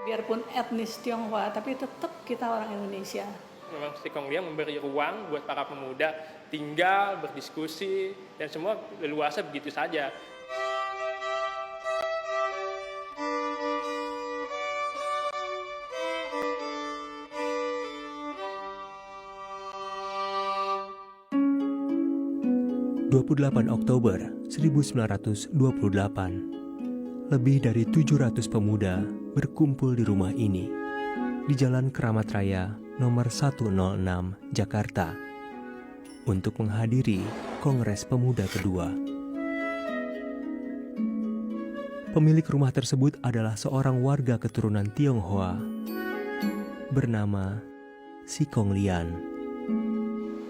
Biarpun etnis Tionghoa, tapi tetap kita orang Indonesia. Memang Si Kong Liang memberi ruang buat para pemuda tinggal, berdiskusi, dan semua leluasa begitu saja. Oktober 1928, lebih dari 700 pemuda berkumpul di rumah ini, di Jalan Keramat Raya nomor 106, Jakarta, untuk menghadiri Kongres Pemuda kedua. Pemilik rumah tersebut adalah seorang warga keturunan Tionghoa bernama Si Kong Lian.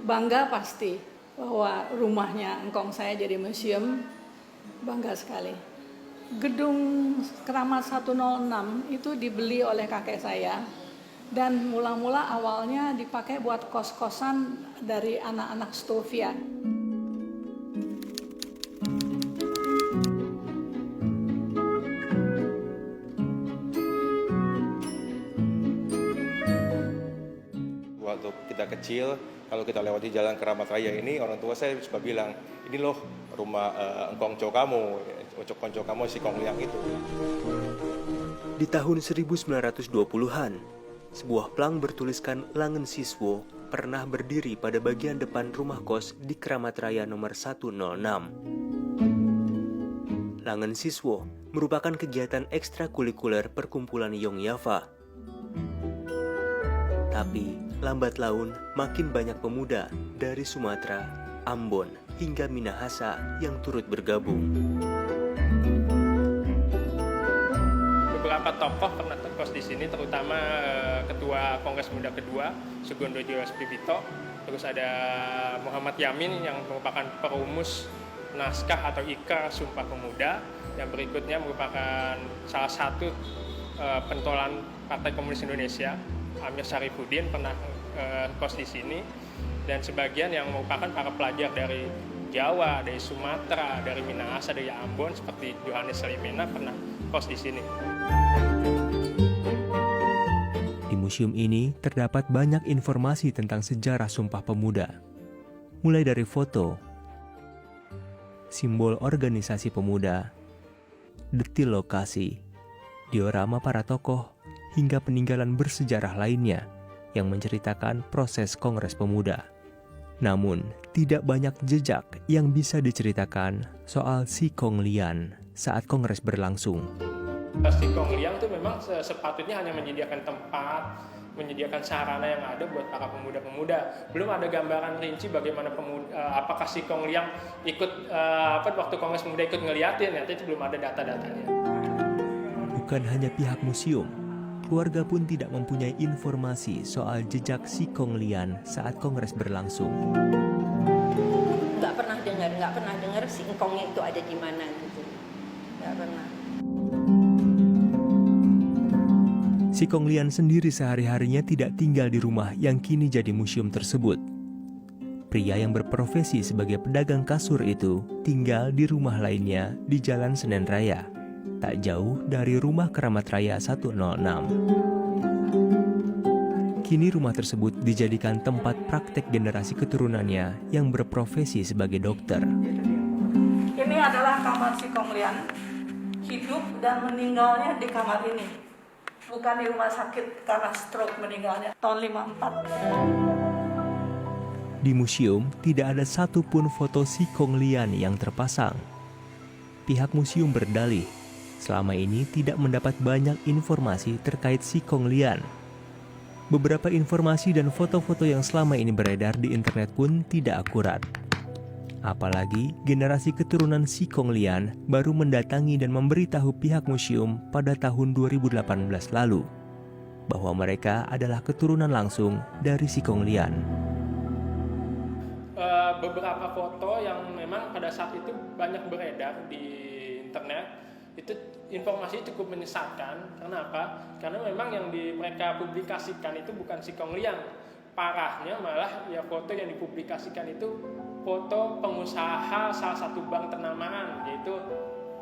Bangga pasti bahwa rumahnya engkong saya jadi museum, bangga sekali. Gedung Keramat 106 itu dibeli oleh kakek saya, dan mula-mula awalnya dipakai buat kos-kosan dari anak-anak Stovia. Waktu kita kecil, kalau kita lewati jalan Keramat Raya ini, orang tua saya suka bilang, ini loh rumah engkong co kamu, konco kamu Si Kong Liang itu. Di tahun 1920-an, sebuah plang bertuliskan Langen Siswo pernah berdiri pada bagian depan rumah kos di Keramat Raya nomor 106. Langen Siswo merupakan kegiatan ekstrakurikuler perkumpulan Yongyafa. Tapi, lambat laun makin banyak pemuda dari Sumatera, Ambon, hingga Minahasa yang turut bergabung. Beberapa tokoh pernah terkos di sini, terutama Ketua Kongres Pemuda kedua, Sugondo Djoyospipito. Terus ada Muhammad Yamin yang merupakan perumus naskah atau ikrar Sumpah Pemuda. Yang berikutnya merupakan salah satu pentolan Partai Komunis Indonesia, Amir Syarifuddin pernah kos di sini, dan sebagian yang merupakan para pelajar dari Jawa, dari Sumatera, dari Minahasa, dari Ambon seperti Johannes Salimena pernah kos di sini. Di museum ini terdapat banyak informasi tentang sejarah Sumpah Pemuda, mulai dari foto, simbol organisasi pemuda, detil lokasi, diorama para tokoh, hingga peninggalan bersejarah lainnya yang menceritakan proses Kongres Pemuda. Namun, tidak banyak jejak yang bisa diceritakan soal Si Kong Lian saat Kongres berlangsung. Si Kong Liang itu memang sepatutnya hanya menyediakan tempat, menyediakan sarana yang ada buat para pemuda-pemuda. Belum ada gambaran rinci bagaimana apakah Si Kong Liang ikut waktu Kongres Pemuda ikut ngeliatin, itu belum ada data-datanya. Bukan hanya pihak museum, keluarga pun tidak mempunyai informasi soal jejak Si Kong Lian saat Kongres berlangsung. Nggak pernah dengar si engkongnya itu ada di mana gitu. Nggak pernah. Si Kong Lian sendiri sehari-harinya tidak tinggal di rumah yang kini jadi museum tersebut. Pria yang berprofesi sebagai pedagang kasur itu tinggal di rumah lainnya di Jalan Senen Raya, tak jauh dari rumah Keramat Raya 106. Kini rumah tersebut dijadikan tempat praktek generasi keturunannya yang berprofesi sebagai dokter. Ini adalah kamar Si Kong Lian. Hidup dan meninggalnya di kamar ini. Bukan di rumah sakit karena stroke meninggalnya tahun 54. Di museum tidak ada satupun foto Si Kong Lian yang terpasang. Pihak museum berdalih selama ini tidak mendapat banyak informasi terkait Si Kong Lian. Beberapa informasi dan foto-foto yang selama ini beredar di internet pun tidak akurat. Apalagi generasi keturunan Si Kong Lian baru mendatangi dan memberitahu pihak museum pada tahun 2018 lalu bahwa mereka adalah keturunan langsung dari Si Kong Lian. Beberapa foto yang memang pada saat itu banyak beredar di internet, itu informasi cukup menyesatkan. Karena apa? Karena memang yang mereka publikasikan itu bukan Si Kong Liang. Parahnya malah ya foto yang dipublikasikan itu foto pengusaha salah satu bank ternamaan, yaitu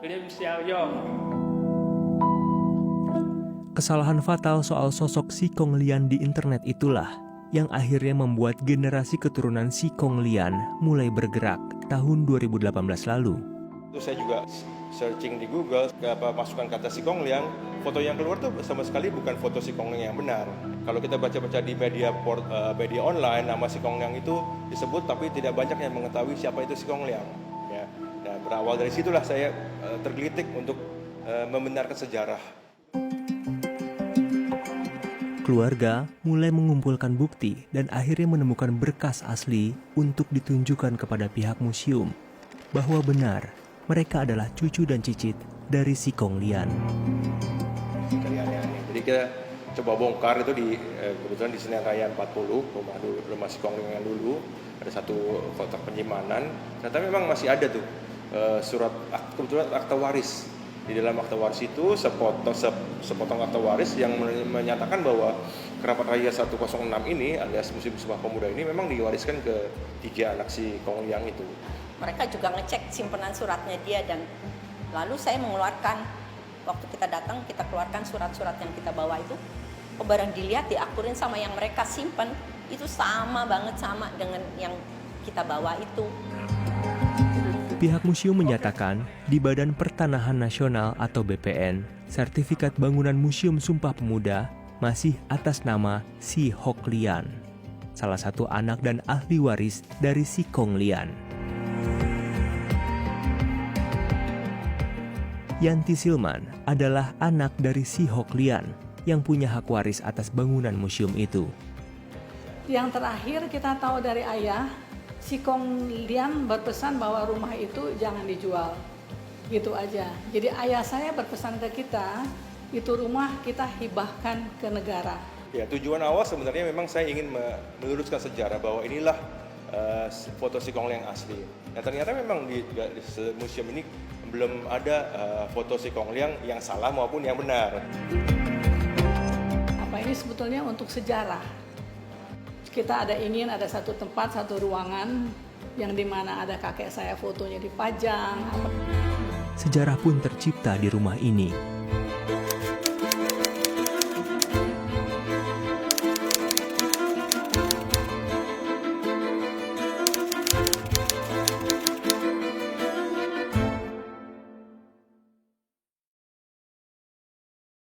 Lim Xiaoyong. Kesalahan fatal soal sosok Si Kong Lian di internet itulah yang akhirnya membuat generasi keturunan Si Kong Lian mulai bergerak tahun 2018 lalu. Itu saya juga searching di Google, masukkan kata Si Kong Lian, foto yang keluar tuh sama sekali bukan foto Si Kong Lian yang benar. Kalau kita baca-baca di media online, nama Si Kong Lian itu disebut, tapi tidak banyak yang mengetahui siapa itu Si Kong Lian. Ya. Nah, berawal dari situlah saya tergelitik untuk membenarkan sejarah. Keluarga mulai mengumpulkan bukti dan akhirnya menemukan berkas asli untuk ditunjukkan kepada pihak museum bahwa benar mereka adalah cucu dan cicit dari Si Kong Lian. Dari aneh-aneh. Jadi kita coba bongkar itu kebetulan di Senen Raya 40, rumah Si Kong Lian dulu, ada satu kotak penyimpanan. Ternyata memang masih ada tuh kebetulan akta waris. Di dalam akta waris itu sepotong akta waris yang menyatakan bahwa kerabat raya 106 ini alias Museum Sumpah Pemuda ini memang diwariskan ke 3 anak Si Kong Lian itu. Mereka juga ngecek simpenan suratnya dia, dan lalu saya mengeluarkan, waktu kita datang kita keluarkan surat-surat yang kita bawa itu. Barang dilihat diakurin sama yang mereka simpen, itu sama banget sama dengan yang kita bawa itu. Pihak museum menyatakan di Badan Pertanahan Nasional atau BPN, sertifikat bangunan Museum Sumpah Pemuda masih atas nama Si Hok Lian, salah satu anak dan ahli waris dari Si Kong Lian. Yanti Silman adalah anak dari Si Hok Lian yang punya hak waris atas bangunan museum itu. Yang terakhir kita tahu dari ayah, Si Kong Lian berpesan bahwa rumah itu jangan dijual. Gitu aja. Jadi ayah saya berpesan ke kita, itu rumah kita hibahkan ke negara. Ya, tujuan awal sebenarnya memang saya ingin meluruskan sejarah bahwa inilah foto Si Kong Lian asli. Nah, ternyata memang di museum ini belum ada foto Si Kong Lian yang salah maupun yang benar. Apa ini sebetulnya untuk sejarah? Kita ada satu tempat, satu ruangan yang dimana ada kakek saya fotonya dipajang. Sejarah pun tercipta di rumah ini.